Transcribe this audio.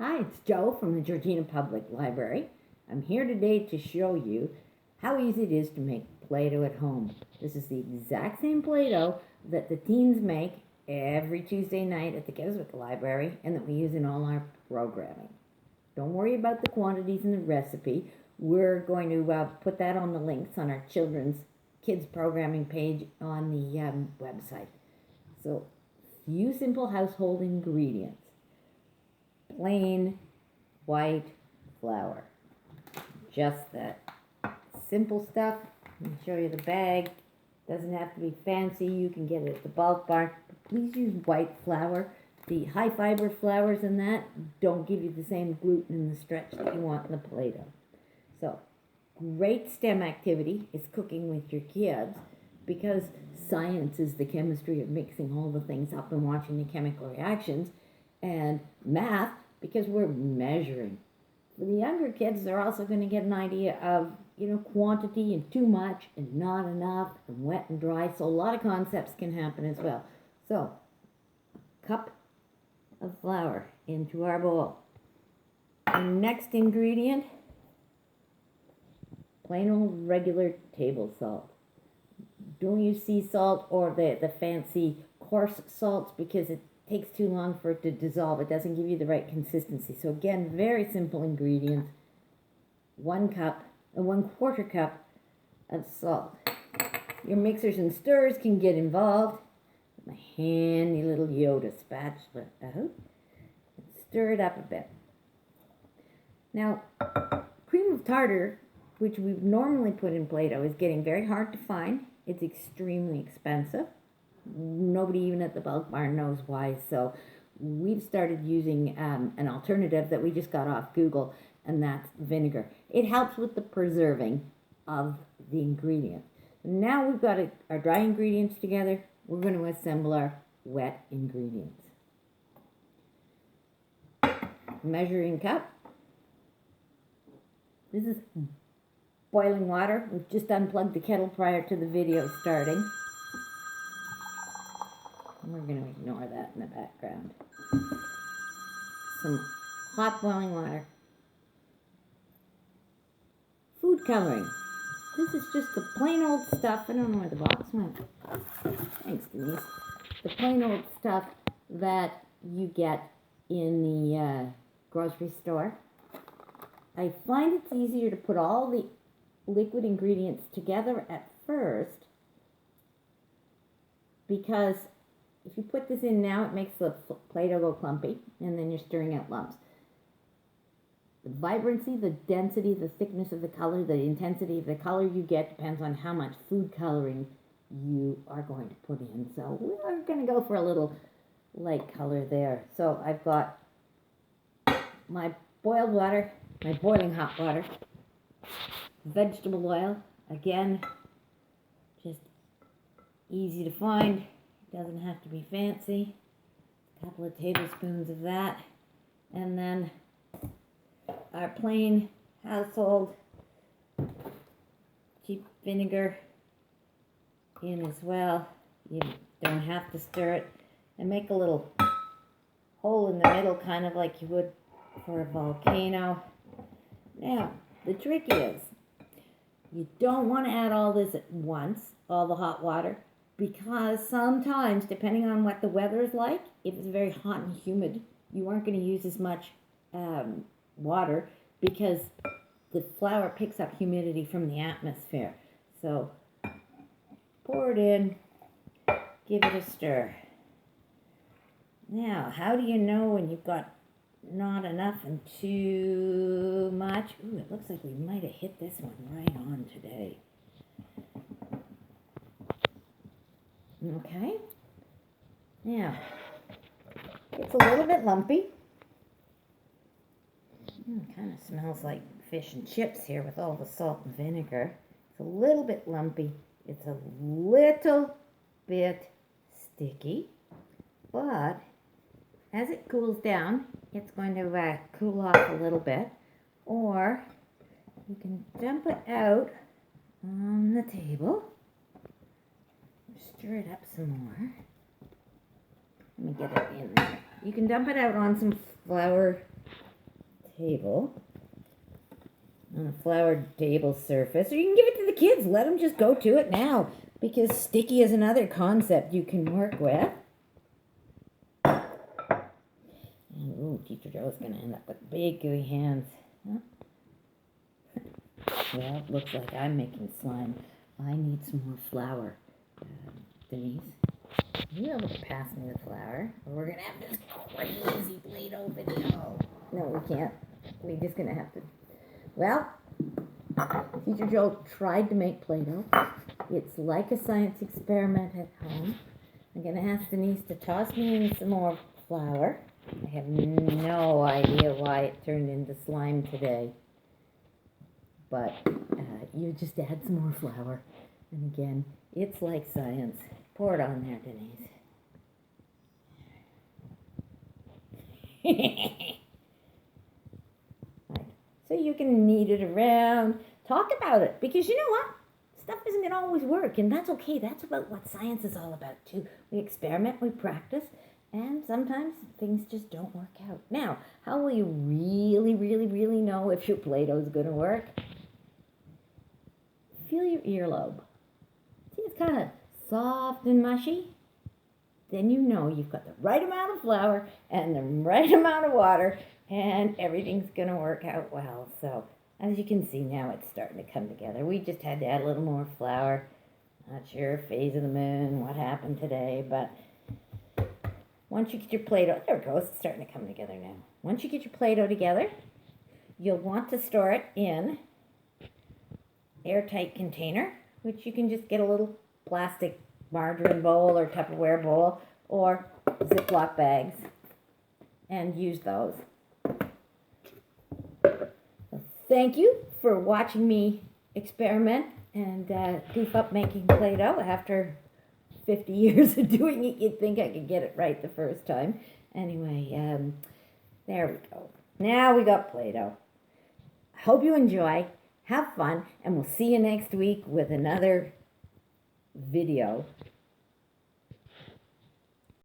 Hi, it's Joe from the Georgina Public Library. I'm here today to show you how easy it is to make Play-Doh at home. This is the exact same Play-Doh that the teens make every Tuesday night at the Get Us With the Library and that we use in all our programming. Don't worry about the quantities in the recipe. We're going to put that on the links on our kids programming page on the website. So, few simple household ingredients. Plain white flour. Just that simple stuff. Let me show you the bag. Doesn't have to be fancy. You can get it at the bulk bar. But please use white flour. The high fiber flours in that don't give you the same gluten and the stretch that you want in the Play-Doh. So, great STEM activity is cooking with your kids because science is the chemistry of mixing all the things up and watching the chemical reactions, and math because we're measuring. For the younger kids, they're also going to get an idea of, quantity and too much and not enough and wet and dry. So a lot of concepts can happen as well. So, a cup of flour into our bowl. The next ingredient, plain old regular table salt. Don't use sea salt or the fancy coarse salts because it takes too long for it to dissolve. It doesn't give you the right consistency. So again, very simple ingredients. 1/4 cup of salt. Your mixers and stirrers can get involved. My handy little Yoda spatula out. Stir it up a bit. Now, cream of tartar, which we normally put in Play-Doh, is getting very hard to find. It's extremely expensive. Nobody even at the bulk bar knows why, so we've started using an alternative that we just got off Google, and that's vinegar. It helps with the preserving of the ingredients. Now we've got our dry ingredients together. We're going to assemble our wet ingredients. Measuring cup. This is boiling water. We've just unplugged the kettle prior to the video starting. We're going to ignore that in the background. Some hot boiling water. Food coloring. This is just the plain old stuff. I don't know where the box went. Thanks, Denise. The plain old stuff that you get in the grocery store. I find it's easier to put all the liquid ingredients together at first because if you put this in now, it makes the Play-Doh go clumpy, and then you're stirring out lumps. The vibrancy, the density, the thickness of the color, the intensity of the color you get depends on how much food coloring you are going to put in. So we're going to go for a little light color there. So I've got my boiled water, my boiling hot water, vegetable oil, again, just easy to find. Doesn't have to be fancy. A couple of tablespoons of that. And then our plain household cheap vinegar in as well. You don't have to stir it. And make a little hole in the middle, kind of like you would for a volcano. Now, the trick is, you don't want to add all this at once, all the hot water, because sometimes, depending on what the weather is like, if it's very hot and humid, you aren't going to use as much water because the flour picks up humidity from the atmosphere. So, pour it in, give it a stir. Now, how do you know when you've got not enough and too much? Ooh, it looks like we might have hit this one right on today. Okay. Now, it's a little bit lumpy. It kind of smells like fish and chips here with all the salt and vinegar. It's a little bit lumpy. It's a little bit sticky. But as it cools down, it's going to cool off a little bit. Or you can dump it out on the table. Stir it up some more. Let me get it in there. You can dump it out on some flour table, on a floured table surface, or you can give it to the kids. Let them just go to it now, because sticky is another concept you can work with. And ooh, Teacher Joe's going to end up with big gooey hands. Huh? Well, it looks like I'm making slime. I need some more flour. Denise, are you able to pass me the flour? Or we're going to have this crazy Play-Doh video. No, we can't. We're just going to have to. Well, Teacher Joe tried to make Play-Doh. It's like a science experiment at home. I'm going to ask Denise to toss me in some more flour. I have no idea why it turned into slime today. But you just add some more flour. And again, it's like science. Pour it on there, Denise. Right. So you can knead it around. Talk about it. Because you know what? Stuff isn't going to always work. And that's okay. That's about what science is all about, too. We experiment, we practice. And sometimes things just don't work out. Now, how will you really, really, really know if your Play-Doh is going to work? Feel your earlobe. See, it's kind of soft and mushy. Then you know you've got the right amount of flour and the right amount of water, and everything's going to work out well. So, as you can see now, it's starting to come together. We just had to add a little more flour. Not sure, phase of the moon, what happened today, but once you get your Play-Doh, there it goes, it's starting to come together now. Once you get your Play-Doh together, you'll want to store it in airtight container, which you can just get a little plastic margarine bowl or Tupperware bowl or Ziploc bags and use those. So thank you for watching me experiment and goof up making Play-Doh. After 50 years of doing it, you'd think I could get it right the first time. Anyway, there we go. Now we got Play-Doh. I hope you enjoy. Have fun, and we'll see you next week with another video